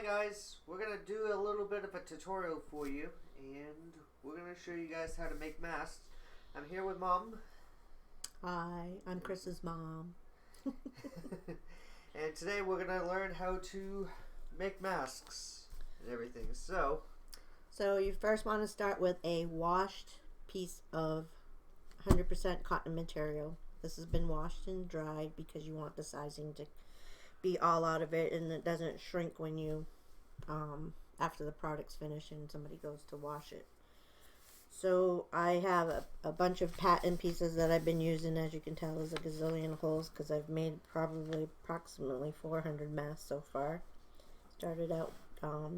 guys, we're going to do a little bit of a tutorial for you, and we're going to show you guys how to make masks. I'm here with Mom. Hi, I'm Chris's mom. And today we're going to learn how to make masks and everything. So you first want to start with a washed piece of 100% cotton material. This has been washed and dried because you want the sizing to be all out of it and it doesn't shrink when you after the product's finished and somebody goes to wash it. So I have a bunch of pattern pieces that I've been using. As you can tell, there's a gazillion holes because I've made probably approximately 400 masks so far. Started out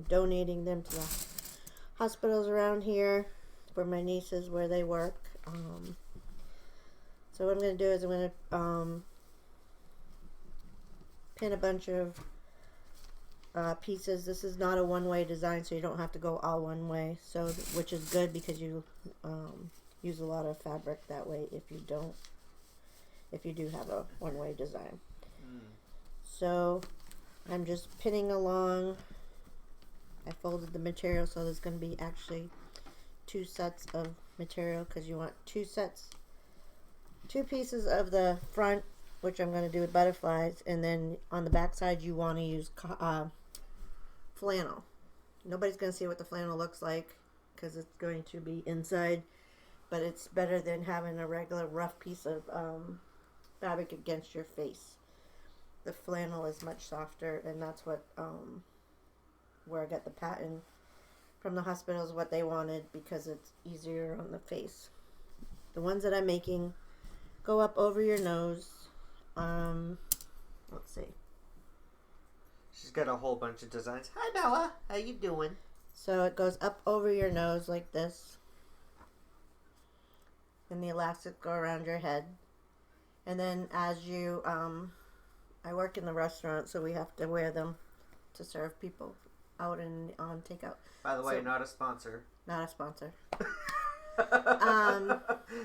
donating them to the hospitals around here for my nieces where they work. So what I'm going to do is I'm going to pin a bunch of pieces. This is not a one-way design, so you don't have to go all one way, so which is good because you use a lot of fabric that way if you do have a one-way design. So I'm just pinning along. I folded the material so there's going to be actually two sets of material because you want two pieces of the front, which I'm going to do with butterflies, and then on the back side you want to use flannel. Nobody's going to see what the flannel looks like because it's going to be inside, but it's better than having a regular rough piece of fabric against your face. The flannel is much softer, and that's what where I got the pattern from the hospitals, what they wanted, because it's easier on the face. The ones that I'm making go up over your nose. Let's see. she's got a whole bunch of designs. Hi Bella, how you doing? So it goes up over your nose like this. And the elastic go around your head. And then as you, I work in the restaurant, so we have to wear them to serve people out and on takeout. By the way, not a sponsor. Not a sponsor.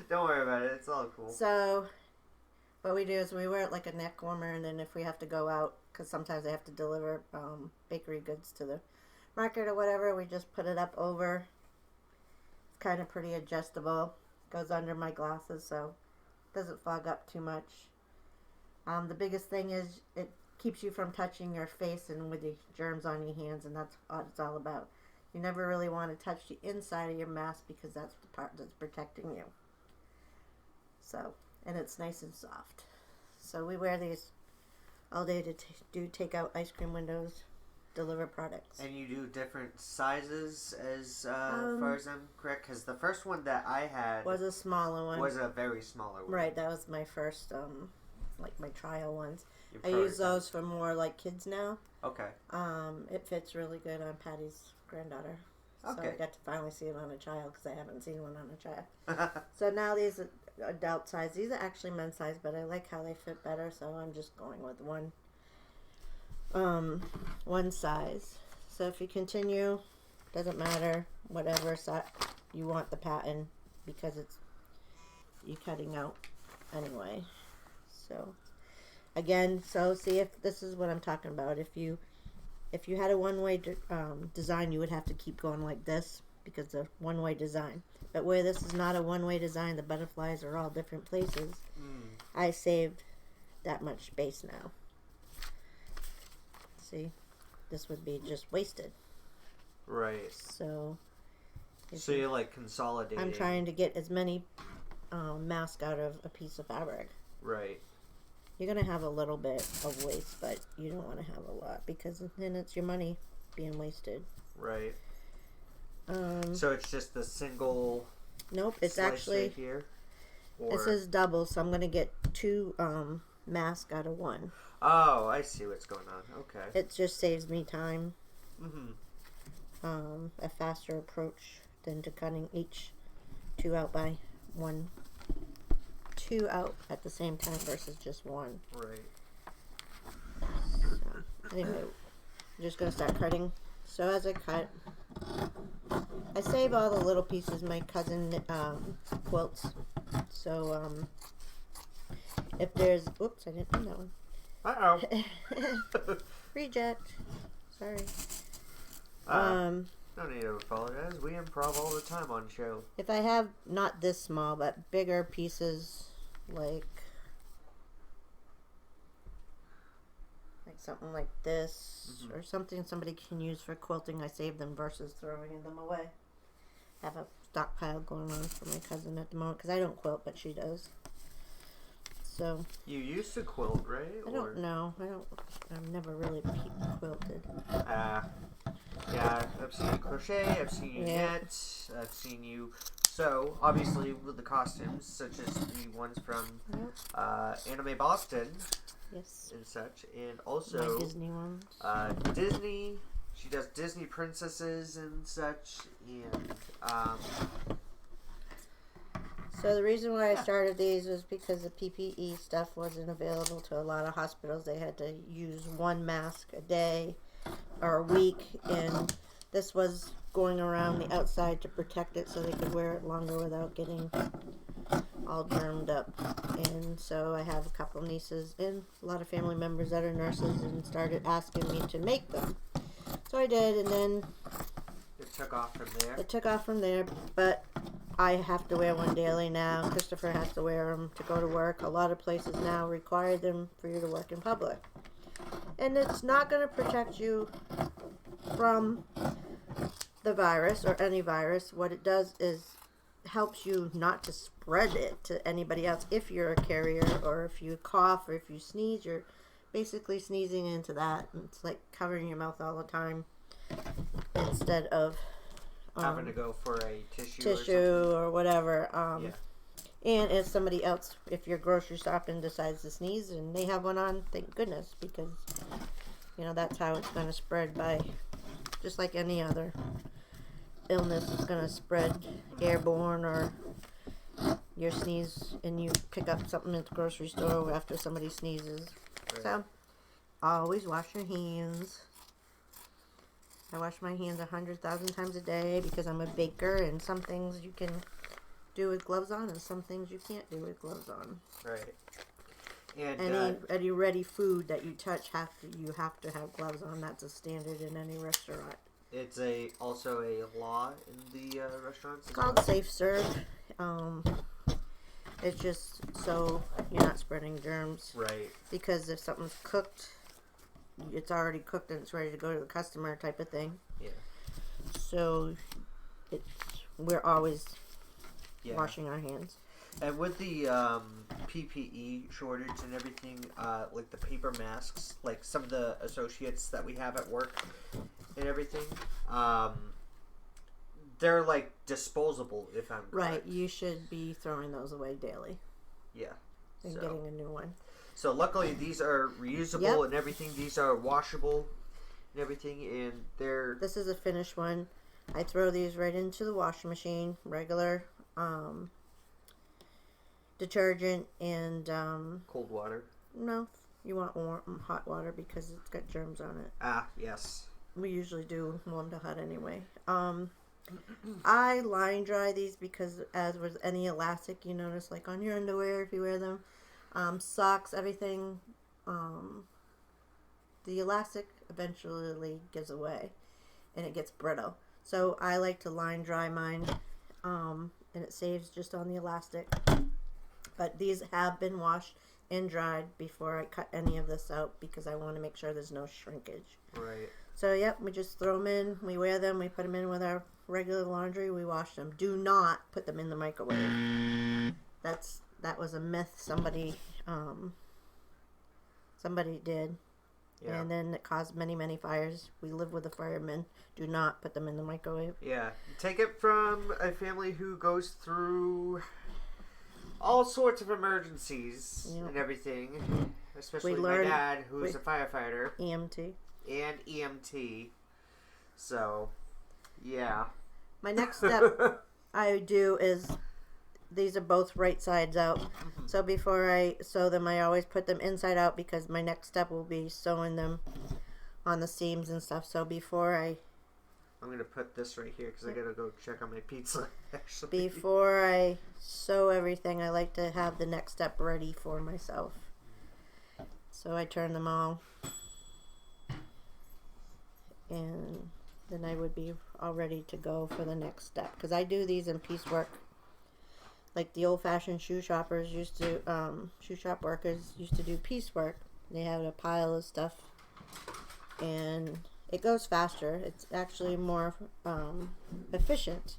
Don't worry about it. It's all cool. So what we do is we wear it like a neck warmer, and then if we have to go out, because sometimes they have to deliver bakery goods to the market or whatever, we just put it up over. It's kind of pretty adjustable. Goes under my glasses, so it doesn't fog up too much. The biggest thing is it keeps you from touching your face and with the germs on your hands, and that's what it's all about. You never really want to touch the inside of your mask because that's the part that's protecting you. So, and it's nice and soft. So we wear these all day to do takeout ice cream windows, deliver products. And you do different sizes as far as I'm correct? Because the first one that I had was a smaller one. Was a very smaller one. Right, that was my first, like my trial ones. I use those for more like kids now. Okay. It fits really good on Patty's granddaughter. So Okay. I got to finally see it on a child because I haven't seen one on a child. So now these are adult size. These are actually men's size, but I like how they fit better, so I'm just going with one size. So if you continue, doesn't matter, whatever size you want the pattern, because it's you cutting out anyway. So again, so see, if this is what I'm talking about. If you had a one-way design, you would have to keep going like this because it's a one-way design. But where this is not a one-way design, the butterflies are all different places. I saved that much space now. See, this would be just wasted. Right. So you're like consolidating. I'm trying to get as many masks out of a piece of fabric. Right. You're going to have a little bit of waste, but you don't want to have a lot because then it's your money being wasted. Right. So it's just the single. Nope, it's slice actually right here. Or... This is double, so I'm going to get two masks out of one. Oh, I see what's going on. Okay. It just saves me time. Mm-hmm. A faster approach than to cutting each two out by one. Two out at the same time versus just one. Right. So, anyway, I'm just going to start cutting. So as I cut, I save all the little pieces. My cousin quilts. So if there's, oops, I didn't do that one. Uh-oh. Reject. Sorry. No need to apologize. We improv all the time on show. If I have not this small, but bigger pieces, like something like this, or something somebody can use for quilting, I save them versus throwing them away. I have a stockpile going on for my cousin at the moment because I don't quilt, but she does. So you used to quilt, right? I don't know. I've never really quilted. Yeah, I've seen you crochet. I've seen you knit. I've seen you sew. Obviously, with the costumes, such as the ones from Anime Boston. Yes. And such, and also my Disney ones. Disney. She does Disney princesses and such, and So the reason why I started these was because the PPE stuff wasn't available to a lot of hospitals. They had to use one mask a day or a week, and this was going around the outside to protect it so they could wear it longer without getting all germed up. And so I have a couple nieces and a lot of family members that are nurses and started asking me to make them. So I did, and then it took off from there. But I have to wear one daily now. Christopher has to wear them to go to work. A lot of places now require them for you to work in public. And it's not going to protect you from the virus or any virus. What it does is helps you not to spread it to anybody else. If you're a carrier, or if you cough, or if you sneeze, you're basically sneezing into that. It's like covering your mouth all the time instead of having to go for a tissue or whatever. And if somebody else, if you're grocery shopping, decides to sneeze and they have one on, thank goodness, because that's how it's going to spread, by just like any other illness. It's going to spread airborne, or you sneeze and you pick up something at the grocery store after somebody sneezes. Right. So always wash your hands. I wash my hands 100,000 times a day because I'm a baker, and some things you can do with gloves on and some things you can't do with gloves on. Right. And any ready food that you touch, you have to have gloves on. That's a standard in any restaurant. It's also a law in the restaurants. It's called Safe Serve. It's just so you're not spreading germs. Right. Because if something's cooked, it's already cooked and it's ready to go to the customer, type of thing. Yeah. So we're always washing our hands. And with the PPE shortage and everything, like the paper masks, like some of the associates that we have at work and everything, they're like disposable, if I'm correct. Right. You should be throwing those away daily. Yeah. And getting a new one. So luckily these are reusable and everything. These are washable and everything, and they're... This is a finished one. I throw these right into the washing machine, regular detergent and... cold water? No, you want warm, hot water because it's got germs on it. Ah, yes. We usually do warm to hot anyway. I line dry these because, as with any elastic, you notice, like on your underwear if you wear them, socks, everything, the elastic eventually gives away and it gets brittle. So I like to line dry mine, and it saves just on the elastic. But these have been washed and dried before I cut any of this out because I want to make sure there's no shrinkage. Right. So, we just throw them in, we wear them, we put them in with our regular laundry, we wash them. Do not put them in the microwave. That was a myth somebody did. Yeah. And then it caused many, many fires. We live with the firemen. Do not put them in the microwave. Yeah. Take it from a family who goes through all sorts of emergencies and everything. Especially my dad, who's a firefighter. EMT. And EMT. So, yeah. My next step I do is, these are both right sides out. So before I sew them, I always put them inside out because my next step will be sewing them on the seams and stuff. So before I'm going to put this right here because I got to go check on my pizza, actually. Before I sew everything, I like to have the next step ready for myself. So I turn them all. And then I would be all ready to go for the next step. Because I do these in piecework. Like the old-fashioned shoe shop workers used to do piecework. They had a pile of stuff, and it goes faster. It's actually more efficient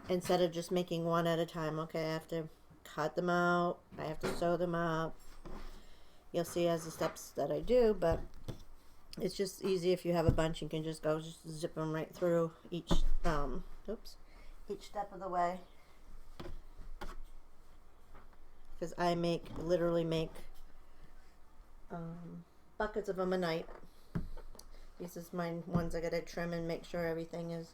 instead of just making one at a time. Okay, I have to cut them out. I have to sew them up. You'll see as the steps that I do, but it's just easy if you have a bunch. You can just zip them right through each step of the way. Because I literally make buckets of them a night. These is my ones I gotta trim and make sure everything is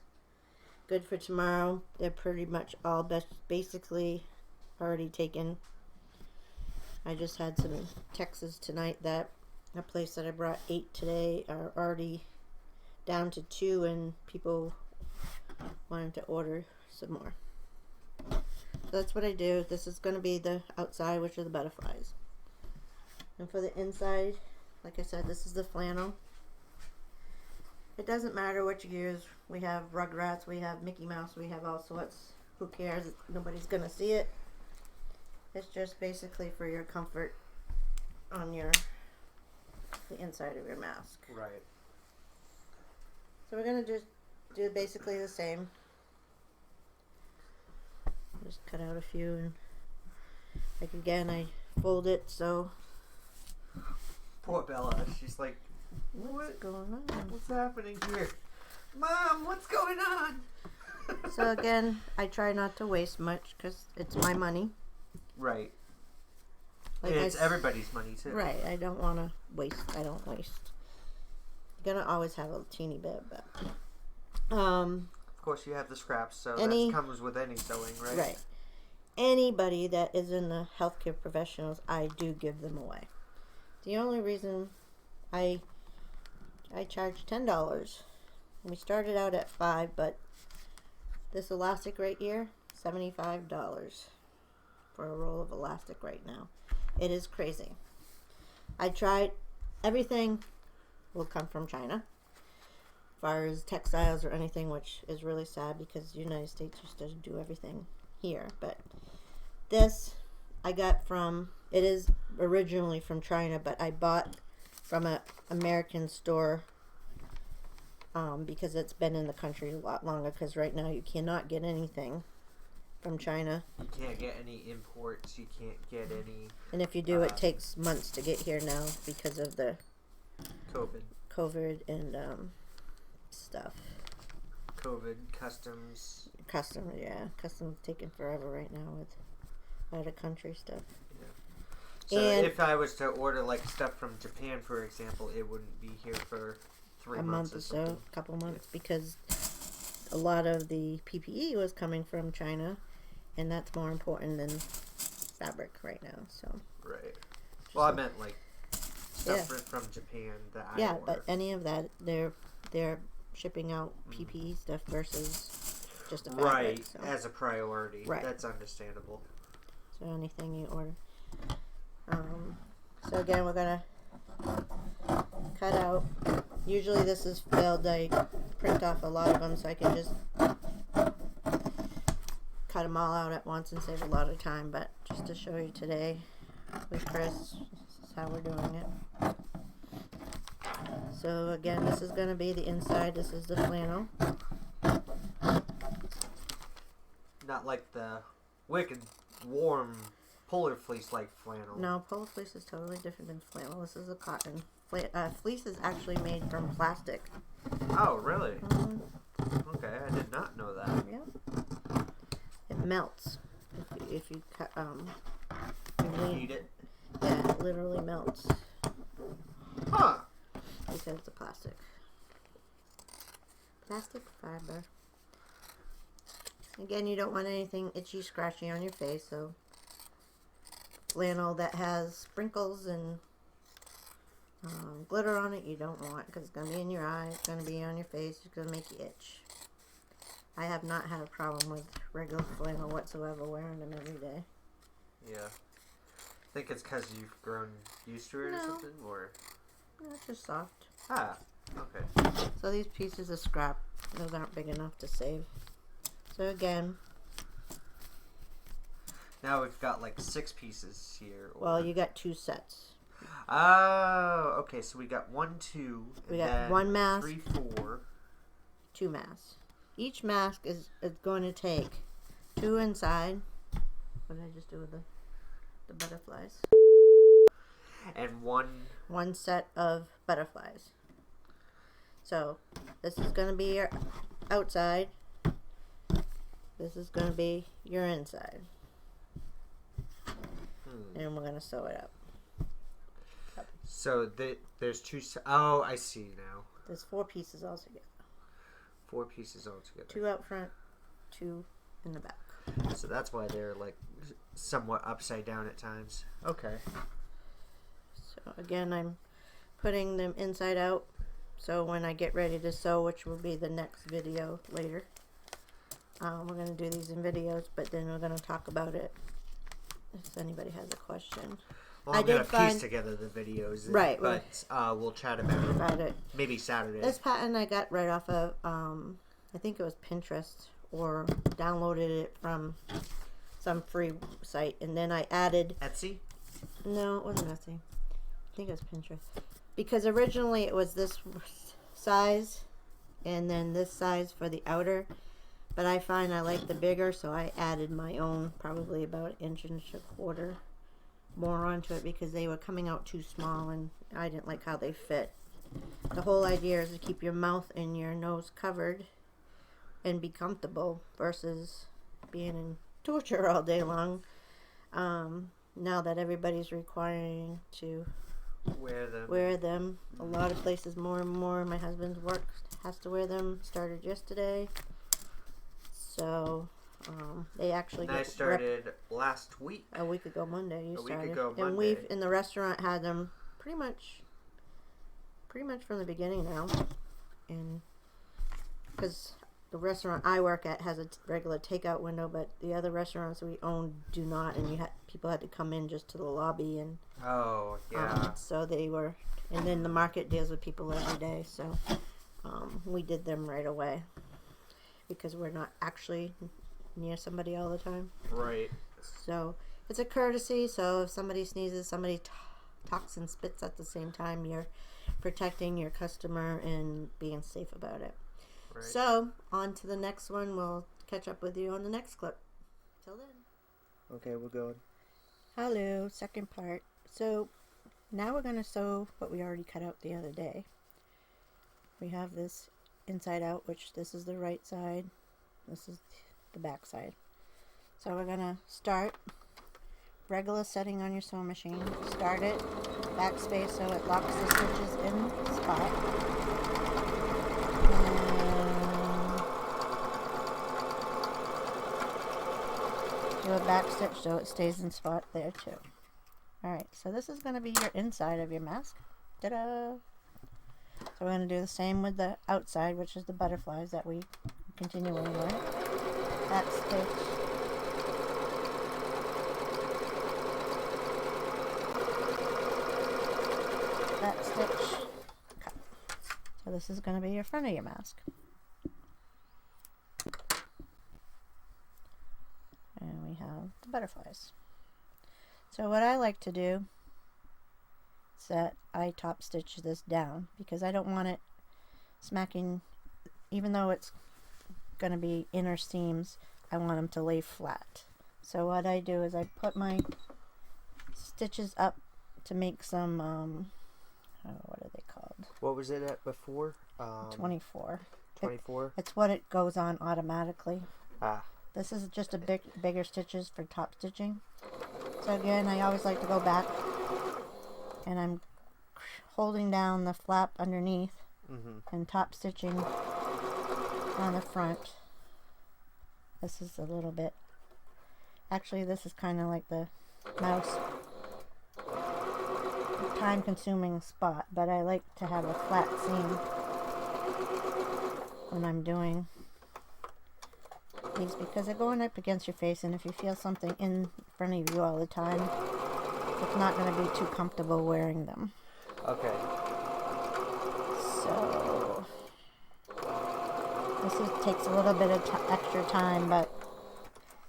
good for tomorrow. They're pretty much all basically already taken. I just had some texts tonight that a place that I brought 8 today are already down to 2, and people wanted to order some more. So that's what I do. This is going to be the outside, which are the butterflies. And for the inside, like I said, this is the flannel. It doesn't matter what you use. We have Rugrats, we have Mickey Mouse, we have all sorts. Who cares? Nobody's going to see it. It's just basically for your comfort on the inside of your mask. Right. So we're going to just do basically the same. Just cut out a few, and like again, I fold it so. Poor Bella. She's like, What's going on? What's happening here? Mom, what's going on? So again, I try not to waste much because it's my money. Right. Like and it's everybody's money too. Right. I don't want to waste. I don't waste. You're gonna always have a teeny bit, but. Of course, you have the scraps, so that comes with any sewing, right? Right. Anybody that is in the healthcare professionals, I do give them away. The only reason I charge $10. We started out at $5, but this elastic right here, $75 for a roll of elastic right now. It is crazy. I tried everything will come from China. As far as textiles or anything, which is really sad because the United States used to do everything here. But this I got from, it is originally from China, but I bought from an American store because it's been in the country a lot longer, because right now you cannot get anything from China. You can't get any imports, you can't get any... And if you do, it takes months to get here now because of the COVID and stuff. COVID, customs. Customs taking forever right now with out of country stuff. Yeah. So and if I was to order like stuff from Japan, for example, it wouldn't be here for 3 months month or so, a couple months, because a lot of the PPE was coming from China, and that's more important than fabric right now. So. Right. Well, I meant like stuff from Japan that I order. But any of that, they're shipping out PPE stuff versus just a fabric. Right, so. as a priority. Right. That's understandable. So anything you order. So again, we're gonna cut out. Usually this is filled. I print off a lot of them so I can just cut them all out at once and save a lot of time. But just to show you today with Chris, this is how we're doing it. So again, this is going to be the inside. This is the flannel. Not like the wicked warm polar fleece like flannel. No, polar fleece is totally different than flannel. This is a cotton. Fleece is actually made from plastic. Oh, really? Okay, I did not know that. Yep. It melts if you cut. Heat it. Yeah, it literally melts. Huh. Because it's a plastic fiber. Again, you don't want anything itchy, scratchy on your face, so flannel that has sprinkles and glitter on it you don't want, because it's going to be in your eye, it's going to be on your face, it's going to make you itch. I have not had a problem with regular flannel whatsoever wearing them every day. Yeah. I think it's because you've grown used to it or something, or... No, it's just soft. Ah. Okay. So these pieces of scrap, those aren't big enough to save. So again, now we've got like 6 pieces here. well, you got 2 sets. Oh, okay. So we got 1, 2. We and got then 1 mask, 3, 4. 2 masks. Each mask is going to take 2 inside. What did I just do with the butterflies? And 1 set of butterflies. So this is going to be your outside. This is going to be your inside. And we're going to sew it up. So there's 2. Oh, I see now. There's 4 pieces altogether. 4 pieces altogether. 2 out front, 2 in the back. So that's why they're like somewhat upside down at times. Okay. So again, I'm putting them inside out. So when I get ready to sew, which will be the next video later, we're going to do these in videos, but then we're going to talk about it if anybody has a question. Well, I'm going to piece together the videos. Right. But we'll chat about it. Maybe Saturday. This pattern I got right off of, I think it was Pinterest, or downloaded it from some free site. And then I added... Etsy? No, it wasn't Etsy. I think it was Pinterest. Because originally it was this size and then this size for the outer. But I find I like the bigger, so I added my own, probably about 1.25 more onto it because they were coming out too small and I didn't like how they fit. The whole idea is to keep your mouth and your nose covered and be comfortable versus being in torture all day long. Now that everybody's requiring to wear them. A lot of places more and more. My husband's work has to wear them. Started yesterday. So they actually I started last week. A week ago Monday. You started. A week ago Monday. And we've in the restaurant had them pretty much from the beginning now. And because the restaurant I work at has a regular takeout window, but the other restaurants we own do not, and people had to come in just to the lobby, and so they were, and then the market deals with people every day, so we did them right away because we're not actually near somebody all the time. Right. So it's a courtesy. So if somebody sneezes, somebody talks and spits at the same time, you're protecting your customer and being safe about it. Right. So, on to the next one. We'll catch up with you on the next clip. Till then. Okay, we're going. Hello, second part. So, now we're going to sew what we already cut out the other day. We have this inside out, which this is the right side. This is the back side. So, we're going to start regular setting on your sewing machine. Start it, backspace so it locks the stitches in spot. Do a back stitch so it stays in spot there too. Alright, so this is going to be your inside of your mask. Ta-da! So we're going to do the same with the outside, which is the butterflies that we continually wear. Back stitch. Back stitch. Cut. So this is going to be your front of your mask. And we have the butterflies. So what I like to do is that I top stitch this down because I don't want it smacking, even though it's going to be inner seams, I want them to lay flat. So what I do is I put my stitches up to make some, what are they called? What was it at before? 24. 24? It's what it goes on automatically. Ah. This is just a bigger stitches for top stitching. So again, I always like to go back and I'm holding down the flap underneath and top stitching on the front. This is a little bit, actually this is kind of like the mouse time consuming spot, but I like to have a flat seam when I'm doing these because they're going up against your face, and if you feel something in front of you all the time, it's not going to be too comfortable wearing them. Okay. So Takes a little bit of extra time, but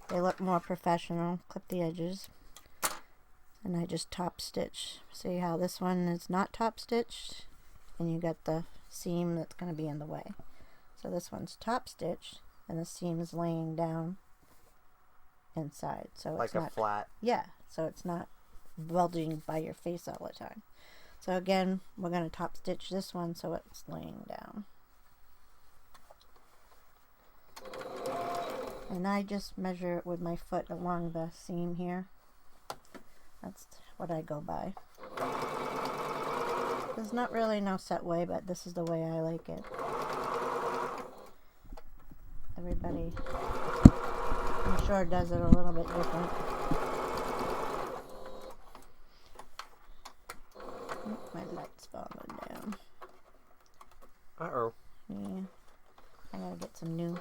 they look more professional. Clip the edges. And I just top stitch. See how this one is not top stitched? And you got the seam that's going to be in the way. So this one's top stitched, and the seam is laying down inside. So like it's not a flat. Yeah, so it's not bulging by your face all the time. So again, we're going to top stitch this one so it's laying down. And I just measure it with my foot along the seam here. That's what I go by. There's not really no set way, but this is the way I like it. Everybody, I'm sure, does it a little bit different. My light's falling down. Uh-oh. Yeah. I gotta get some new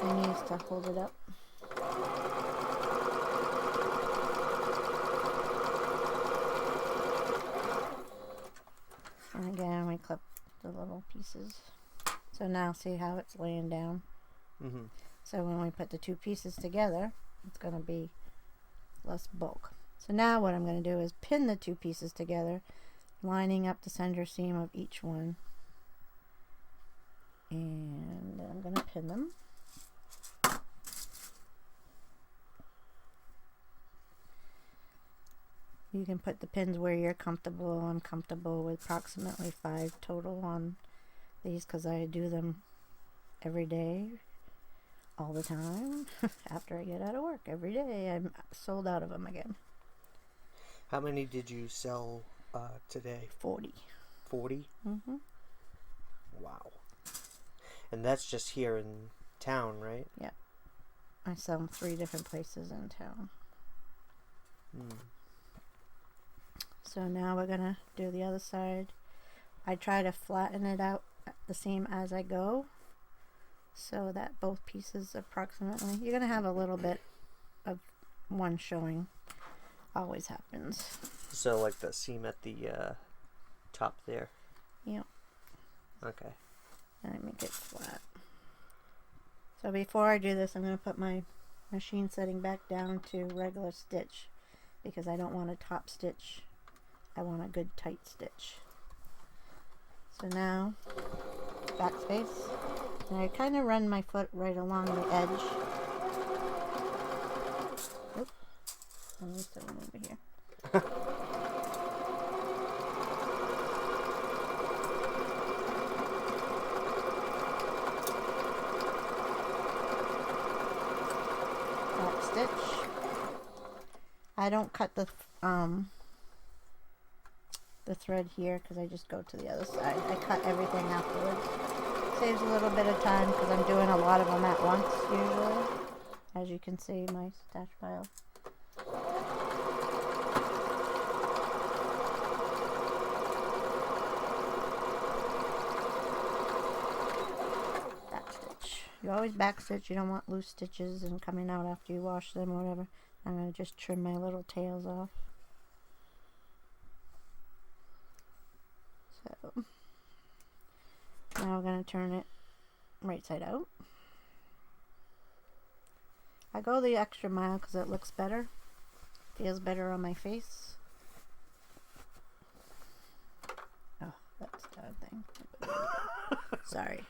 thingies to hold it up. And again, we clip the little pieces. So now see how it's laying down? Mm-hmm. So when we put the two pieces together, it's going to be less bulk. So now what I'm going to do is pin the two pieces together, lining up the center seam of each one. And I'm going to pin them. You can put the pins where you're comfortable. I'm comfortable with approximately 5 total on these because I do them every day, all the time. After I get out of work, every day I'm sold out of them again. How many did you sell today? 40. 40? Mm-hmm. Wow. And that's just here in town, right? Yeah. I sell them 3 different places in town. Mm. So now we're going to do the other side. I try to flatten it out the same as I go, so that both pieces approximately, you're going to have a little bit of one showing. Always happens. So like the seam at the top there? Yep. Okay. And I make it flat. So before I do this, I'm going to put my machine setting back down to regular stitch because I don't want a top stitch. I want a good tight stitch. So now, backspace, and I kind of run my foot right along the edge. Oop. Let me set one over here. Back stitch. I don't cut the thread here because I just go to the other side. I cut everything afterwards. Saves a little bit of time because I'm doing a lot of them at once usually. As you can see, my stash pile. Back stitch. You always back stitch. You don't want loose stitches and coming out after you wash them or whatever. I'm going to just trim my little tails off. So now we're going to turn it right side out. I go the extra mile because it looks better, feels better on my face. Oh, that's the other thing. Sorry.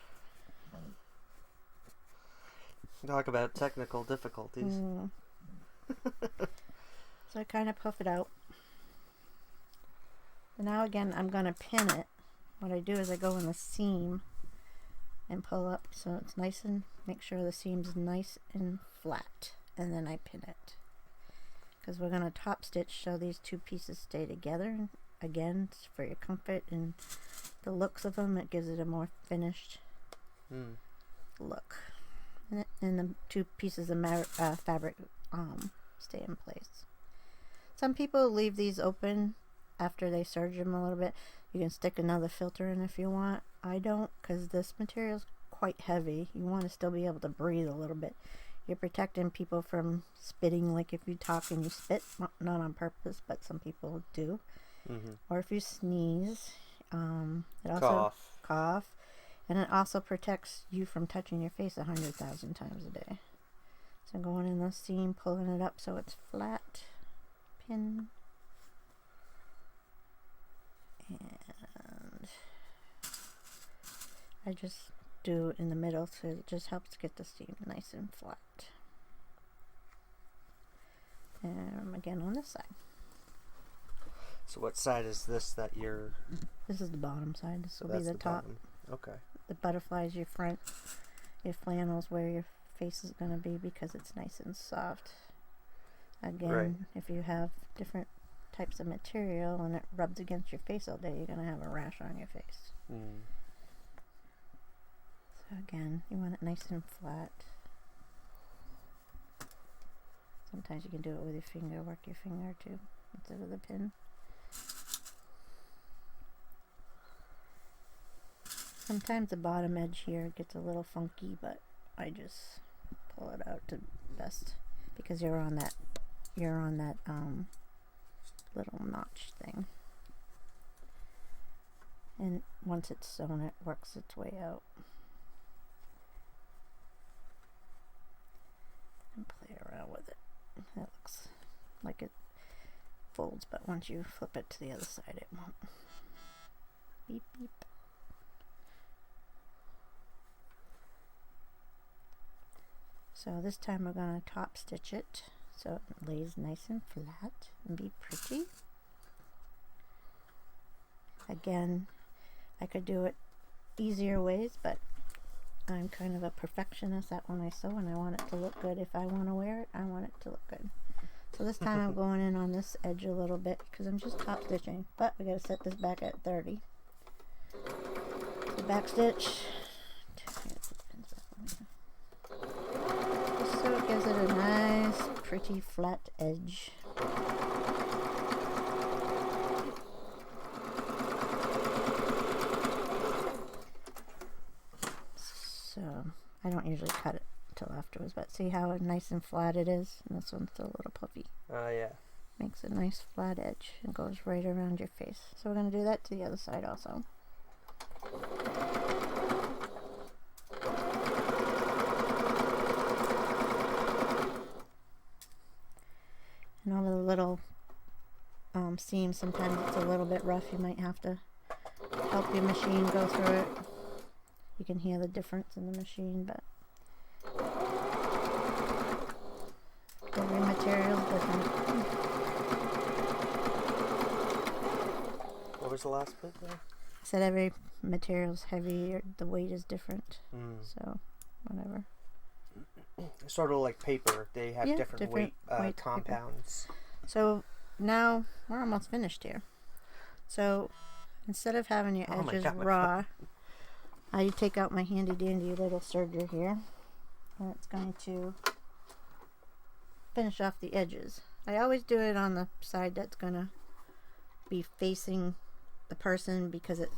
Talk about technical difficulties. So I kind of puff it out. And now again, I'm going to pin it. What I do is I go in the seam and pull up so it's nice and make sure the seam's nice and flat. And then I pin it. Because we're going to top stitch so these two pieces stay together. And again, it's for your comfort and the looks of them. It gives it a more finished look. And the two pieces of fabric stay in place. Some people leave these open after they serge them a little bit. You can stick another filter in if you want. I don't, because this material is quite heavy. You want to still be able to breathe a little bit. You're protecting people from spitting, like if you talk and you spit, not on purpose, but some people do. Or if you sneeze, it also cough. And it also protects you from touching your face 100,000 times a day. So going in the seam, pulling it up so it's flat, pin, and I just do it in the middle so it just helps get the seam nice and flat. And again on this side. So what side is this that you're... This is the bottom side. This So will be that's the top. bottom. Okay. The butterfly is your front. Your flannel's where your face is going to be because it's nice and soft. Again, Right. if you have different types of material and it rubs against your face all day, you're going to have a rash on your face. Mm. So again, you want it nice and flat. Sometimes you can do it with your finger, work your finger too, instead of the pin. Sometimes the bottom edge here gets a little funky, but I just pull it out to best because you're on that little notch thing. And once it's sewn, it works its way out. And play around with it. It looks like it folds, but once you flip it to the other side, it won't. Beep, beep. So this time we're going to top stitch it so it lays nice and flat and be pretty. Again, I could do it easier ways, but I'm kind of a perfectionist that when I sew and I want it to look good. If I want to wear it, I want it to look good. So this time I'm going in on this edge a little bit because I'm just top stitching, but we got to set this back at 30. So back stitch. So it gives it a nice, pretty flat edge. So I don't usually cut it until afterwards, but see how nice and flat it is? And this one's still a little puffy. Yeah. Makes a nice flat edge and goes right around your face. So we're going to do that to the other side also. And all the little seams, sometimes it's a little bit rough. You might have to help your machine go through it. You can hear the difference in the machine, but every material is different. What was the last bit there? I said every material's heavy, or the weight is different. So, whatever. Sort of like paper. They have different weight compounds. So now we're almost finished here. So instead of having your edges raw, I take out my handy dandy little serger here, and it's going to finish off the edges. I always do it on the side that's going to be facing the person because it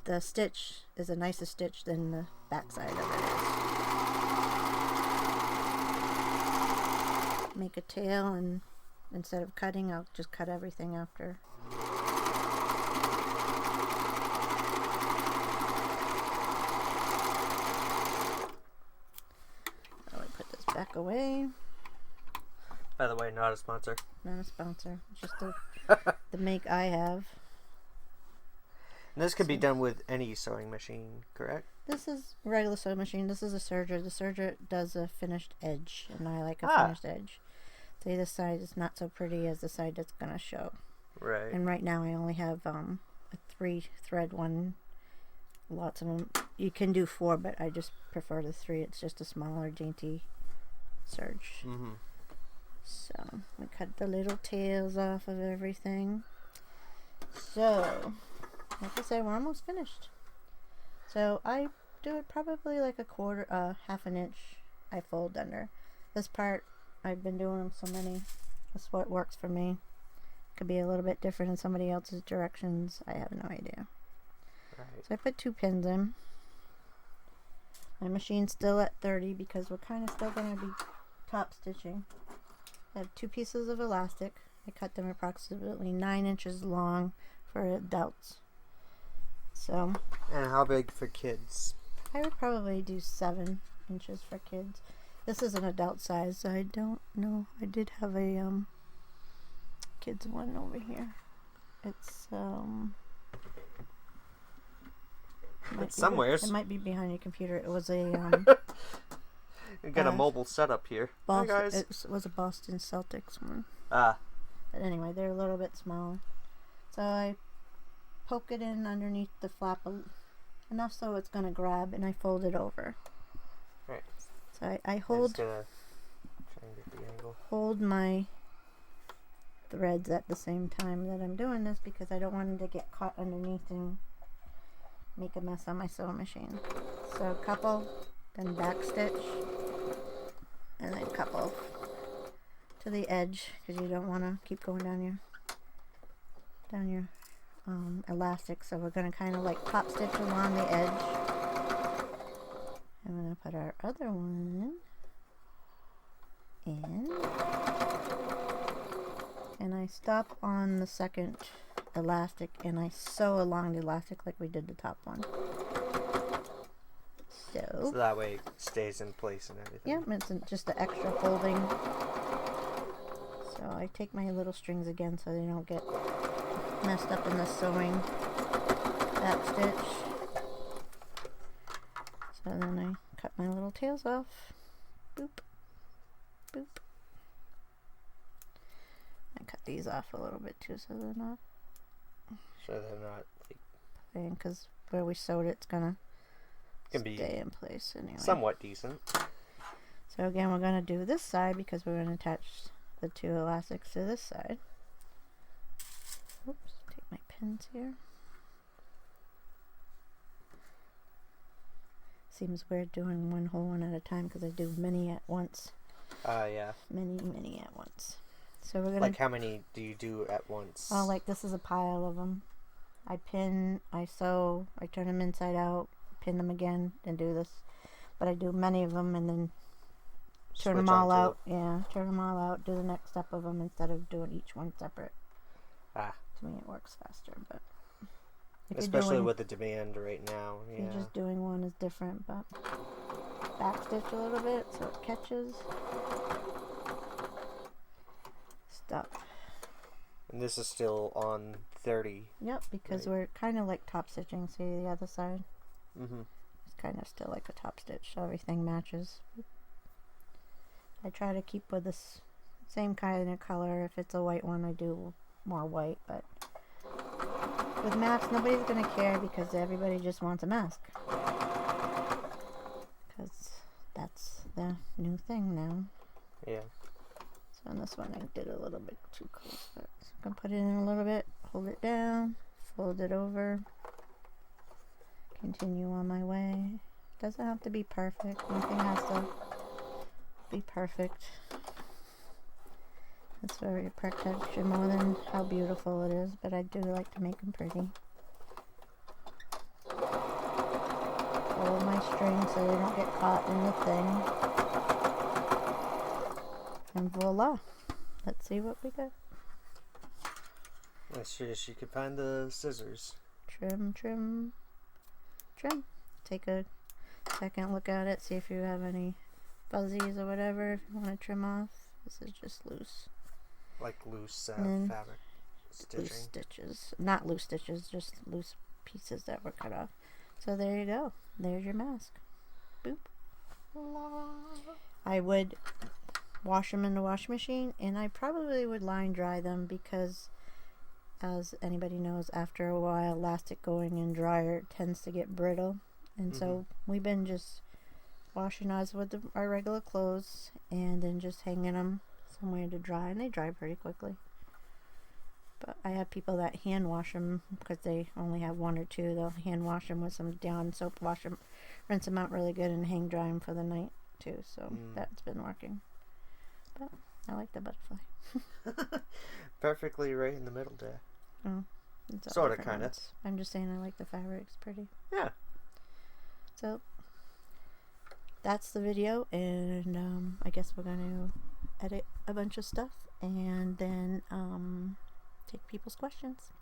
the stitch is a nicer stitch than the back side of it is. Make a tail, and instead of cutting, I'll just cut everything after. So I put this back away. By the way, not a sponsor. Not a sponsor. Just the make I have. And this could be done with any sewing machine, correct? This is a regular sewing machine. This is a serger. The serger does a finished edge, and I like a finished edge. See, this side is not so pretty as the side that's going to show. Right. And right now I only have a 3-thread one. Lots of them. You can do 4, but I just prefer the 3. It's just a smaller, dainty serge. Mm-hmm. So we cut the little tails off of everything. So, like I said, we're almost finished. So I do it probably like half an inch. I fold under. This part, I've been doing them so many. That's what works for me. Could be a little bit different in somebody else's directions. I have no idea. Right. So I put 2 pins in. My machine's still at 30 because we're kind of still going to be top stitching. I have 2 pieces of elastic. I cut them approximately 9 inches long for adults. So. And how big for kids? I would probably do 7 inches for kids. This is an adult size, so I don't know. I did have a kids one over here. It's somewheres. It might be behind your computer. It was a You got a mobile setup here. Hi guys. It was a Boston Celtics one. Ah. But anyway, they're a little bit smaller. So I poke it in underneath the flap enough so it's gonna grab, and I fold it over. Right. So I hold. Try and get the angle. Hold my threads at the same time that I'm doing this because I don't want them to get caught underneath and make a mess on my sewing machine. So a couple, then back stitch, and then couple to the edge because you don't want to keep going down your elastic. So we're going to kind of like top stitch along the edge. I'm going to put our other one in, and I stop on the second elastic and I sew along the elastic like we did the top one. So that way it stays in place and everything. Yeah, it's just the extra folding. So I take my little strings again so they don't get messed up in the sewing back stitch. So then I cut my little tails off. Boop. Boop. I cut these off a little bit too so they're not like, because where we sewed it's gonna stay in place anyway. Somewhat decent. So again, we're gonna do this side because we're gonna attach the 2 elastics to this side. Oops, take my pins here. Seems weird doing one whole one at a time because I do many at once. Yeah. Many at once. So we're gonna. Like how many do you do at once? Oh, like this is a pile of them. I pin, I sew, I turn them inside out, pin them again, and do this. But I do many of them and then turn them all out. Yeah, turn them all out. Do the next step of them instead of doing each one separate. To me, it works faster, but especially with the demand right now. Yeah. You're just doing one is different, but back stitch a little bit so it catches. Stop. And this is still on 30. Yep, because we're kind of like top stitching. See the other side? Mm-hmm. It's kind of still like a top stitch, so everything matches. I try to keep with this same kind of color. If it's a white one, I do more white, but with masks, nobody's going to care because everybody just wants a mask. Because that's the new thing now. Yeah. So on this one, I did a little bit too close, but I'm going to put it in a little bit, hold it down, fold it over, continue on my way. Doesn't have to be perfect. Nothing has to be perfect. It's very protection more than how beautiful it is, but I do like to make them pretty. Hold my string so they don't get caught in the thing. And voila. Let's see what we got. Let's see if she could find the scissors. Trim, trim, trim. Take a second look at it, see if you have any fuzzies or whatever if you want to trim off. This is just loose. Like loose fabric stitching? Loose stitches. Not loose stitches, just loose pieces that were cut off. So there you go. There's your mask. Boop. I would wash them in the washing machine, and I probably would line dry them because, as anybody knows, after a while, elastic going in dryer tends to get brittle. And so we've been just washing ours with our regular clothes and then just hanging them somewhere to dry, and they dry pretty quickly. But I have people that hand wash them because they only have 1 or 2. They'll hand wash them with some Dawn soap, wash them, rinse them out really good, and hang dry them for the night too. So that's been working. But I like the butterfly. Perfectly right in the middle there. Oh, sort of, kind of. I'm just saying I like the fabric. It's pretty. Yeah. So that's the video, and I guess we're going to edit a bunch of stuff and then take people's questions.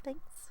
Thanks.